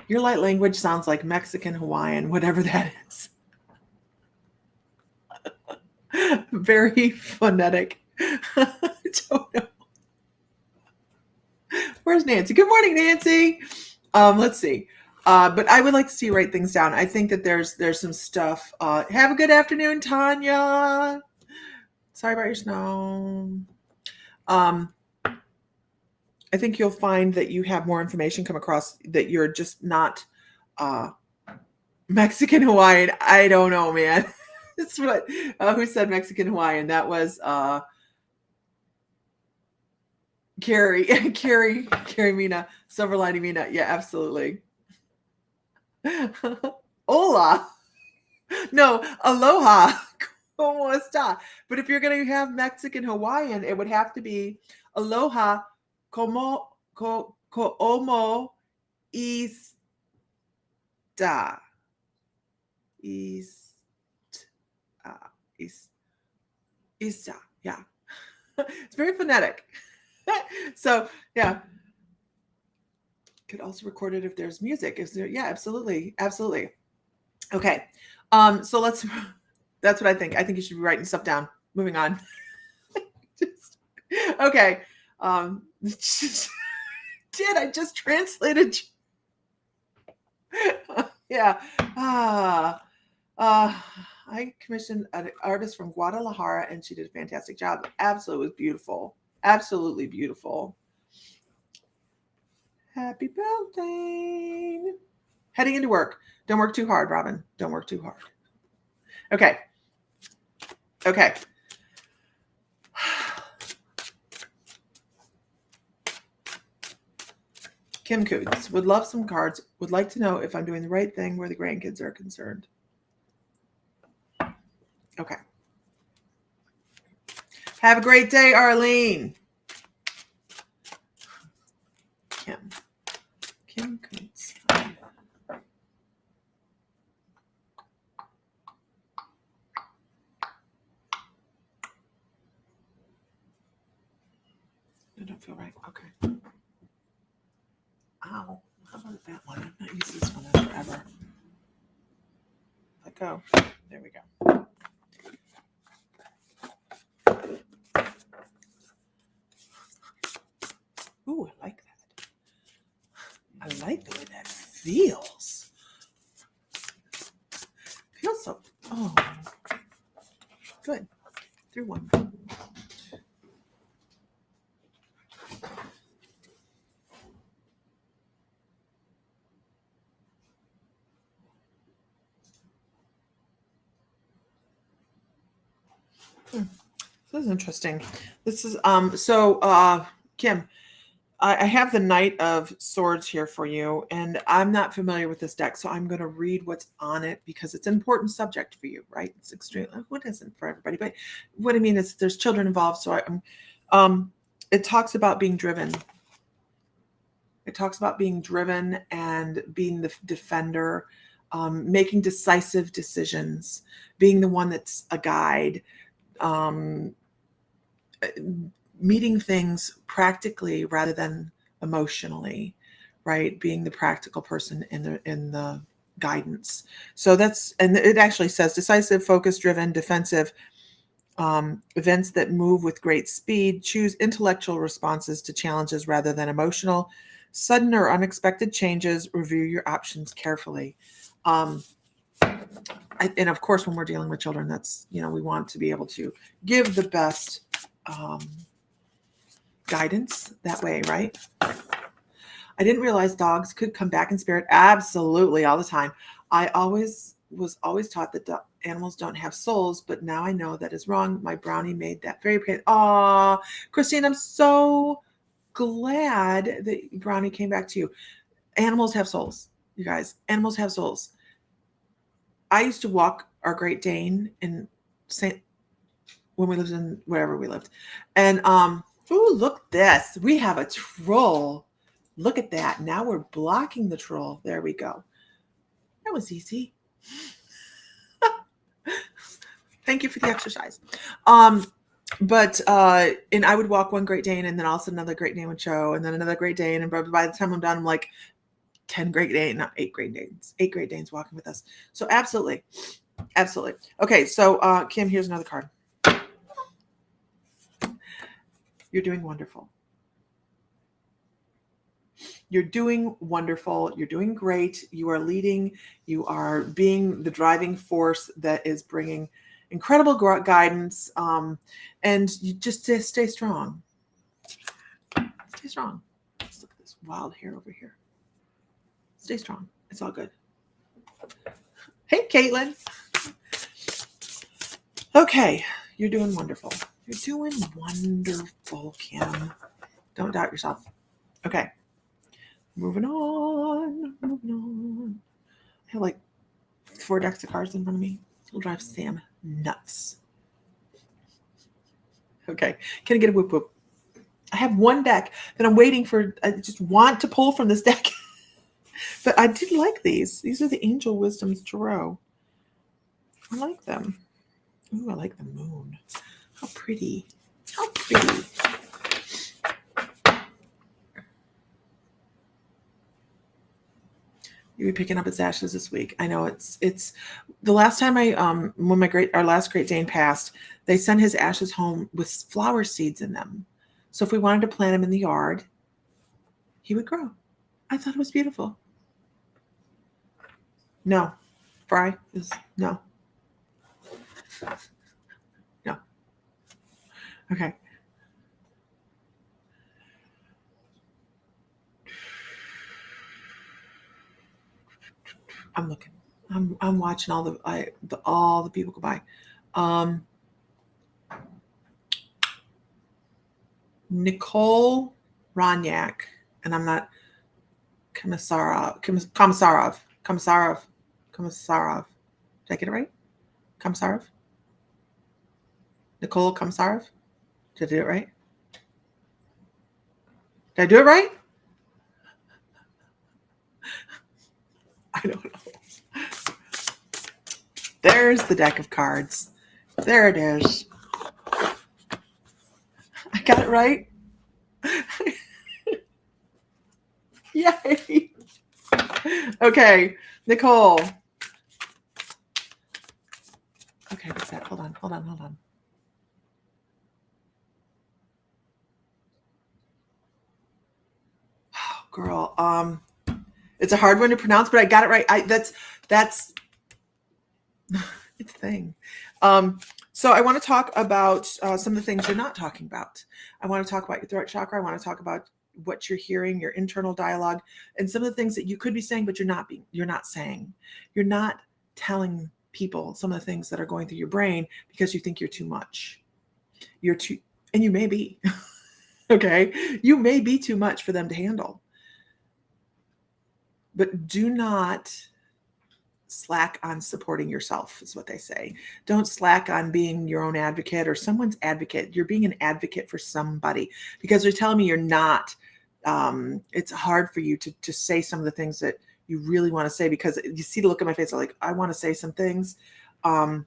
Your light language sounds like Mexican, Hawaiian, whatever that is. Very phonetic. I don't know. Where's Nancy? Good morning, Nancy. Let's see. But I would like to see you write things down. I think that there's some stuff. Have a good afternoon, Tanya. Sorry about your snow. I think you'll find that you have more information come across, that you're just not Mexican Hawaiian. I don't know, man. That's what, who said Mexican Hawaiian? That was Carrie Mina, Silver Lining Mina. Yeah, absolutely. Hola. No, aloha. Como esta? But if you're going to have Mexican Hawaiian, it would have to be aloha como ista. Ista. Yeah. It's very phonetic. So, yeah. Could also record it if there's music. Is there? Yeah, absolutely. Absolutely. Okay. So that's what I think. I think you should be writing stuff down. Moving on. Okay. I just translated? Yeah. I commissioned an artist from Guadalajara and she did a fantastic job. Absolutely beautiful. Absolutely beautiful. Happy Beltane. Heading into work. Don't work too hard, Robin. Don't work too hard. Okay. Okay. Kim Coots would love some cards. Would like to know if I'm doing the right thing where the grandkids are concerned. Okay. Have a great day, Arlene. Kim Coots. I don't feel right. Okay. Ow. How about that one? I've not used this one in forever. Let go. There we go. Ooh, I like that. I like the way that feels. Feels so. Oh. Good. Through one. This is interesting. This is Kim, I have the Knight of Swords here for you, and I'm not familiar with this deck, so I'm going to read what's on it because it's an important subject for you, right? It's extremely, what isn't for everybody, but what I mean is there's children involved, so it talks about being driven. It talks about being driven and being the defender, making decisive decisions, being the one that's a guide, meeting things practically rather than emotionally, right? Being the practical person in the guidance. So that's, and it actually says decisive, focus driven, defensive, events that move with great speed, choose intellectual responses to challenges rather than emotional, sudden or unexpected changes, review your options carefully. And of course, when we're dealing with children, that's, we want to be able to give the best guidance that way, right? I didn't realize dogs could come back in spirit. Absolutely, all the time. I was always taught that animals don't have souls, but now I know that is wrong. My brownie made that very pain. Aw, Christine, I'm so glad that brownie came back to you. Animals have souls, you guys. Animals have souls. I used to walk our Great Dane in St. when we lived in wherever we lived. And oh, look this. We have a troll. Look at that. Now we're blocking the troll. There we go. That was easy. Thank you for the exercise. But and I would walk one Great Dane, and then also another Great Dane would show, and then another Great Dane, and by the time I'm done, I'm like 10 Great Danes, not 8 Great Danes, 8 Great Danes walking with us. So absolutely. Okay, so Kim, here's another card. You're doing wonderful. You're doing wonderful. You're doing great. You are leading. You are being the driving force that is bringing incredible guidance. And you just stay strong. Stay strong. Let's look at this wild hair over here. Stay strong. It's all good. Hey, Caitlin. Okay. You're doing wonderful. You're doing wonderful, Kim. Don't doubt yourself. Okay. Moving on. I have like 4 decks of cards in front of me. It'll drive Sam nuts. Okay. Can I get a whoop whoop? I have one deck that I'm waiting for. I just want to pull from this deck. But I did like these. These are the Angel Wisdom's Tarot. I like them. Ooh, I like the moon. How pretty. How pretty. You'll be picking up its ashes this week. I know it's the last time when our last Great Dane passed, they sent his ashes home with flower seeds in them. So if we wanted to plant him in the yard, he would grow. I thought it was beautiful. No. Fry is no. No. Okay. I'm looking. I'm watching all the people go by. Nicole Ronyak, and I'm not Komisarov. Did I get it right? Komisarov? Nicole Komisarov? Did I do it right? Did I do it right? I don't know. There's the deck of cards. There it is. I got it right. Yay. Okay, Nicole. Okay, what's that? Hold on. Oh, girl. It's a hard one to pronounce, but I got it right. That's it's a thing. So I want to talk about some of the things you're not talking about. I want to talk about your throat chakra. I want to talk about what you're hearing, your internal dialogue, and some of the things that you could be saying, but you're not saying. You're not telling people some of the things that are going through your brain because you think you're too much. And you may be. Okay? You may be too much for them to handle. But do not slack on supporting yourself, is what they say. Don't slack on being your own advocate or someone's advocate. You're being an advocate for somebody because they're telling me you're not. It's hard for you to say some of the things that you really want to say because you see the look on my face. I'm like, I want to say some things, but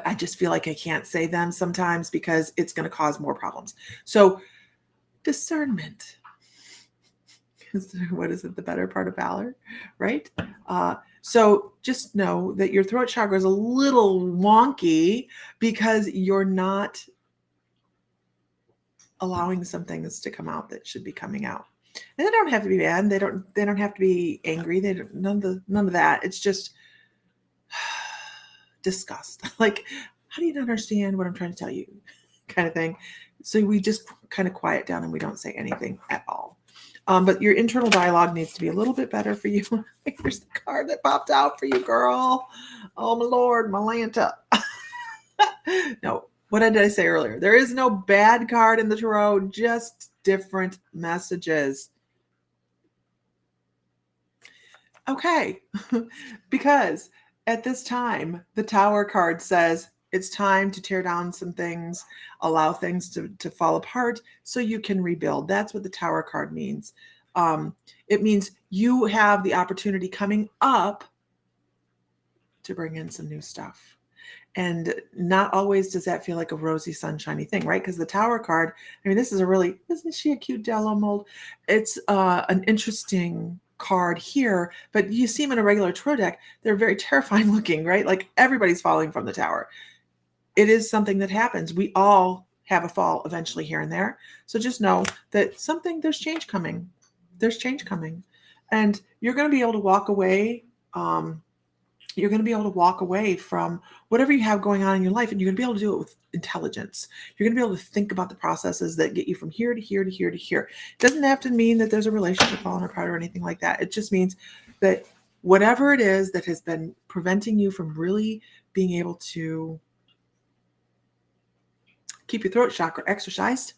I just feel like I can't say them sometimes because it's going to cause more problems. So discernment. What is it? The better part of valor, right? So just know that your throat chakra is a little wonky because you're not allowing some things to come out that should be coming out. And they don't have to be bad. They don't have to be angry. None of that. It's just disgust. Like, how do you not understand what I'm trying to tell you? Kind of thing. So we just kind of quiet down and we don't say anything at all. But your internal dialogue needs to be a little bit better for you. Here's the card that popped out for you, girl. Oh, my Lord, Malanta. No, what did I say earlier? There is no bad card in the tarot, just different messages. Okay, because at this time, the Tower card says it's time to tear down some things, allow things to fall apart so you can rebuild. That's what the Tower card means. It means you have the opportunity coming up to bring in some new stuff. And not always does that feel like a rosy, sunshiny thing, right? Because the Tower card, I mean, this is a really, isn't she a cute Dello mold? It's an interesting card here, but you see them in a regular tarot deck, they're very terrifying looking, right? Like everybody's falling from the tower. It is something that happens. We all have a fall eventually here and there. So just know that there's change coming. There's change coming. And you're going to be able to walk away. You're going to be able to walk away from whatever you have going on in your life, and you're going to be able to do it with intelligence. You're going to be able to think about the processes that get you from here to here to here to here. It doesn't have to mean that there's a relationship falling apart or anything like that. It just means that whatever it is that has been preventing you from really being able to keep your throat chakra exercised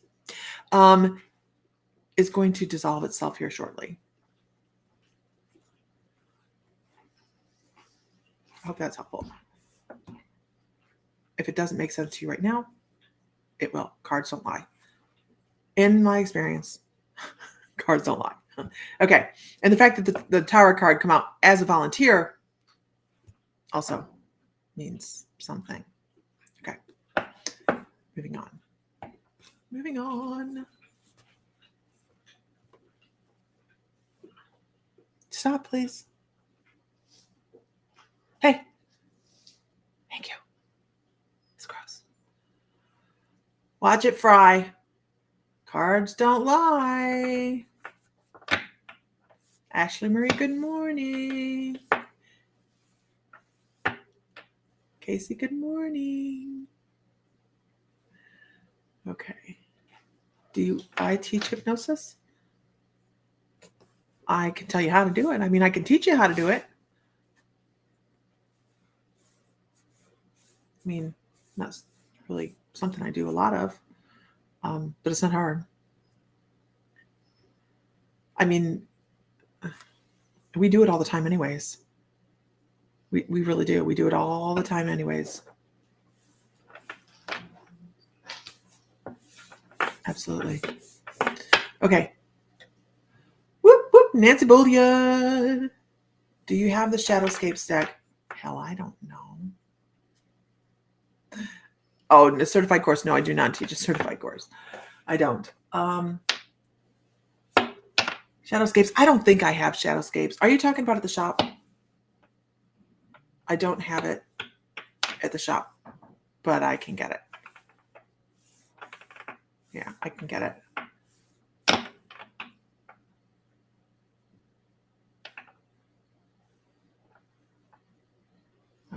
is going to dissolve itself here shortly. I hope that's helpful. If it doesn't make sense to you right now, it will. Cards don't lie. In my experience, cards don't lie. Okay. And the fact that the Tower card come out as a volunteer also means something. Okay. Moving on. Moving on. Stop, please. Hey. Thank you. It's gross. Watch it fry. Cards don't lie. Ashley Marie, good morning. Casey, good morning. Okay. Do I teach hypnosis? I can tell you how to do it. I mean, I can teach you how to do it. I mean, that's really something I do a lot of, but it's not hard. I mean, we do it all the time anyways. We really do. We do it all the time anyways. Absolutely. Okay. Whoop, whoop. Nancy Bolia. Do you have the Shadowscapes deck? Hell, I don't know. Oh, a certified course. No, I do not teach a certified course. I don't. Shadowscapes. I don't think I have Shadowscapes. Are you talking about at the shop? I don't have it at the shop, but I can get it. Yeah, I can get it.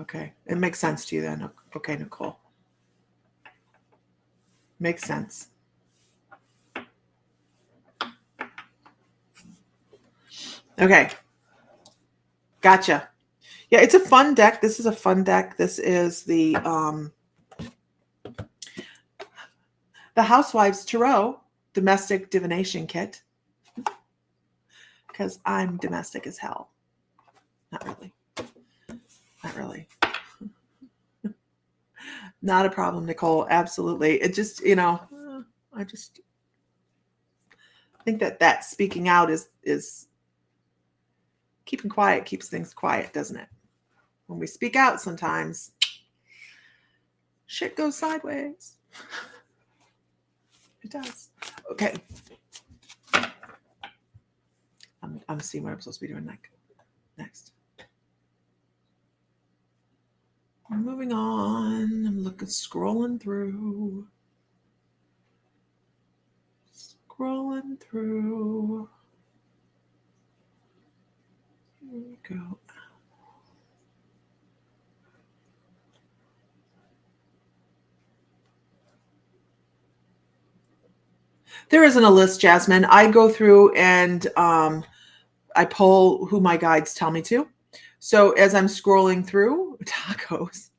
Okay. It makes sense to you then. Okay, Nicole. Makes sense. Okay. Gotcha. Yeah, it's a fun deck. This is a fun deck. This is the Housewives Tarot Domestic Divination Kit. Because I'm domestic as hell. Not really. Not really. Not a problem, Nicole. Absolutely. It just, I just think that speaking out is keeping quiet keeps things quiet, doesn't it? When we speak out sometimes, shit goes sideways. It does. Okay. I'm seeing what I'm supposed to be doing next. Moving on. I'm scrolling through. Scrolling through. Here we go. There isn't a list, Jasmine. I go through and I pull who my guides tell me to. So as I'm scrolling through tacos,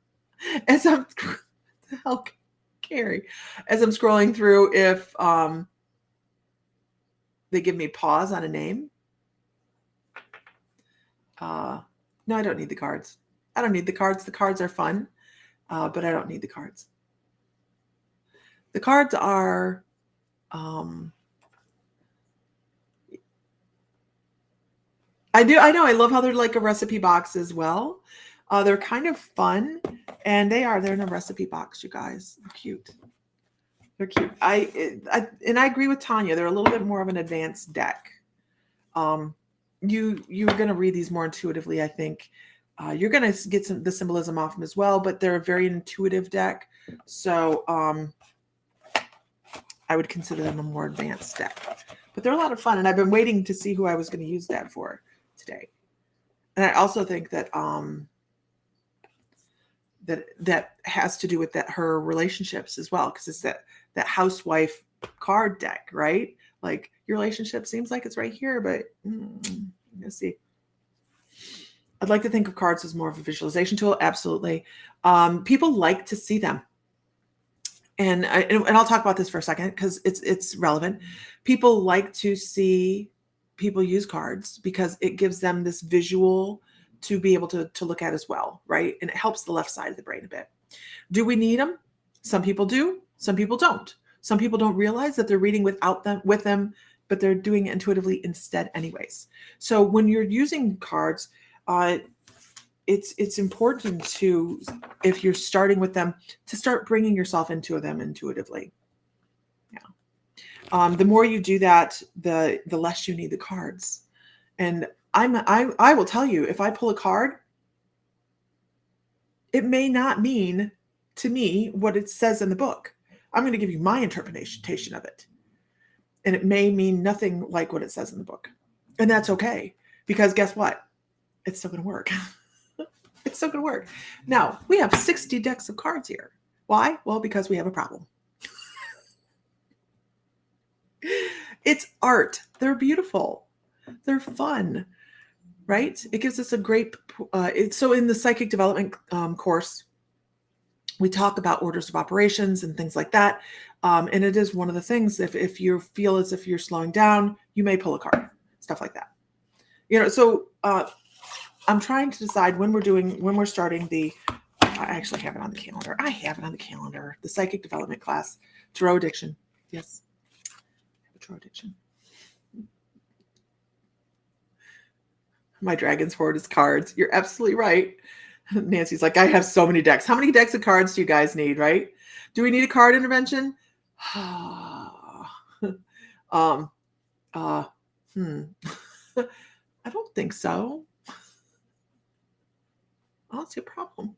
as I'm the hell, Carrie, as I'm scrolling through, if they give me pause on a name, no, I don't need the cards. I don't need the cards. The cards are fun, but I don't need the cards. The cards are. I do. I know. I love how they're like a recipe box as well. They're kind of fun, and they're in a recipe box. You guys, they're cute. They're cute. And I agree with Tanya. They're a little bit more of an advanced deck. You're going to read these more intuitively. I think you're going to get the symbolism off them as well, but they're a very intuitive deck. So I would consider them a more advanced deck. But they're a lot of fun, and I've been waiting to see who I was going to use that for today. And I also think that that has to do with her relationships as well, because it's that housewife card deck, right? Like your relationship seems like it's right here, but let's see. I'd like to think of cards as more of a visualization tool. Absolutely. People like to see them. And I'll talk about this for a second because it's relevant. People like to see people use cards because it gives them this visual to be able to look at as well, right? And it helps the left side of the brain a bit. Do we need them? Some people do. Some people don't. Some people don't realize that they're reading with them, but they're doing it intuitively instead anyways. So when you're using cards, it's important to, if you're starting with them, to start bringing yourself into them intuitively. Yeah. The more you do that, the less you need the cards. And I will tell you, if I pull a card, it may not mean to me what it says in the book. I'm going to give you my interpretation of it. And it may mean nothing like what it says in the book. And that's okay. Because guess what? It's still going to work. It's still going to work. Now, we have 60 decks of cards here. Why? Well, because we have a problem. It's art. They're beautiful. They're fun, right? It gives us a great... so in the psychic development course, we talk about orders of operations and things like that. And it is one of the things, if you feel as if you're slowing down, you may pull a card, stuff like that. So I'm trying to decide when we're starting I actually have it on the calendar. I have it on the calendar. The psychic development class, tarot addiction. Yes. Tarot addiction. My dragon's hoard is cards. You're absolutely right. Nancy's like, I have so many decks. How many decks of cards do you guys need, right? Do we need a card intervention? I don't think so. I don't see a problem.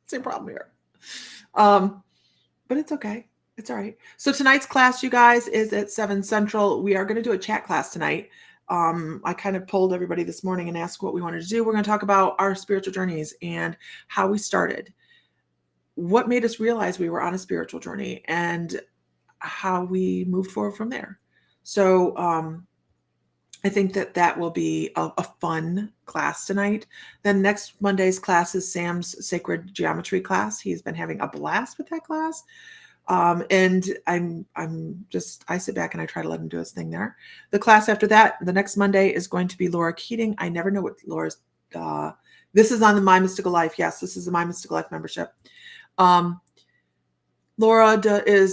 Same problem here. But it's okay. It's all right. So tonight's class, you guys, is at 7 Central. We are going to do a chat class tonight. I kind of polled everybody this morning and asked what we wanted to do. We're going to talk about our spiritual journeys and how we started, what made us realize we were on a spiritual journey, and how we moved forward from there. So I think that will be a fun class tonight. Then next Monday's class is Sam's sacred geometry class. He's been having a blast with that class. And I sit back and I try to let him do his thing there. The class after that, the next Monday, is going to be Laura Keating. I never know what Laura's, this is on the My Mystical Life. Yes, this is the My Mystical Life membership. Laura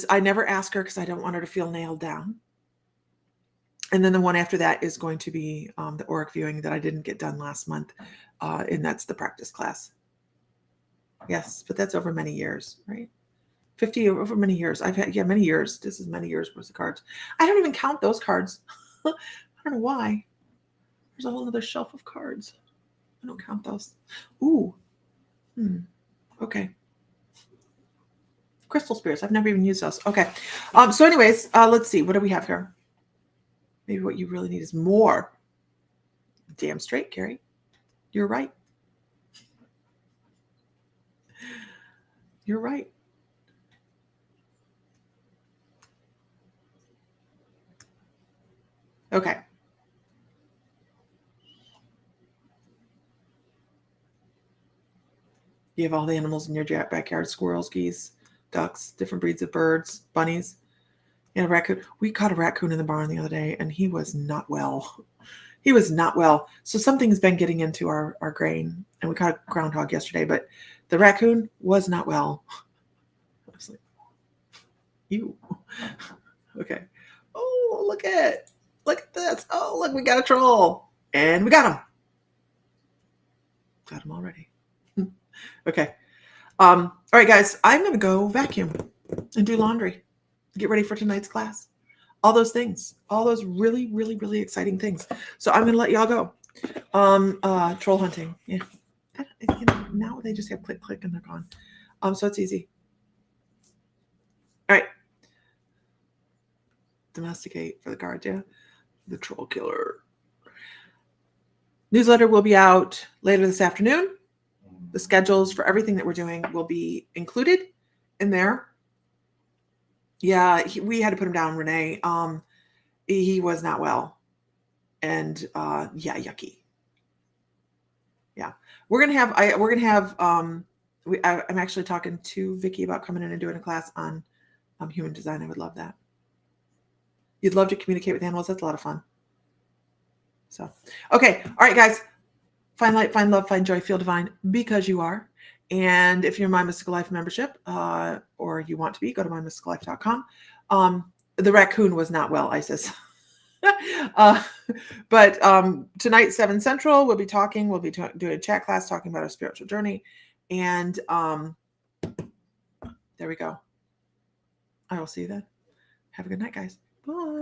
I never ask her because I don't want her to feel nailed down. And then the one after that is going to be the auric viewing that I didn't get done last month. And that's the practice class. Yes, but that's over many years, right? 50 over many years. I've had, many years. This is many years worth of cards. I don't even count those cards. I don't know why. There's a whole other shelf of cards. I don't count those. Ooh. Okay. Crystal spirits. I've never even used those. Okay. So anyways, let's see. What do we have here? Maybe what you really need is more. Damn straight, Carrie. You're right. You're right. Okay. You have all the animals in your backyard: squirrels, geese, ducks, different breeds of birds, bunnies, and a raccoon. We caught a raccoon in the barn the other day, and he was not well. He was not well. So something's been getting into our grain, and we caught a groundhog yesterday, but the raccoon was not well. I was like, ew. Okay. Oh, look at this. Oh, look, we got a troll. And we got him. Got him already. Okay. All right, guys, I'm going to go vacuum and do laundry, get ready for tonight's class. All those things, all those really, really, really exciting things. So I'm going to let y'all go. Troll hunting. Yeah. Now they just have click, click, and they're gone. So it's easy. All right. Domesticate for the guard, yeah. The troll killer. Newsletter will be out later this afternoon. The schedules for everything that we're doing will be included in there. Yeah, we had to put him down, Renee. He was not well. And yeah, yucky. Yeah. I'm actually talking to Vicki about coming in and doing a class on human design. I would love that. You'd love to communicate with animals. That's a lot of fun. So, okay. All right, guys. Find light, find love, find joy, feel divine because you are. And if you're in My Mystical Life membership or you want to be, go to mymysticallife.com. The raccoon was not well, Isis. But tonight, 7 Central, we'll be talking. We'll be doing a chat class talking about our spiritual journey. And there we go. I will see you then. Have a good night, guys. Bye.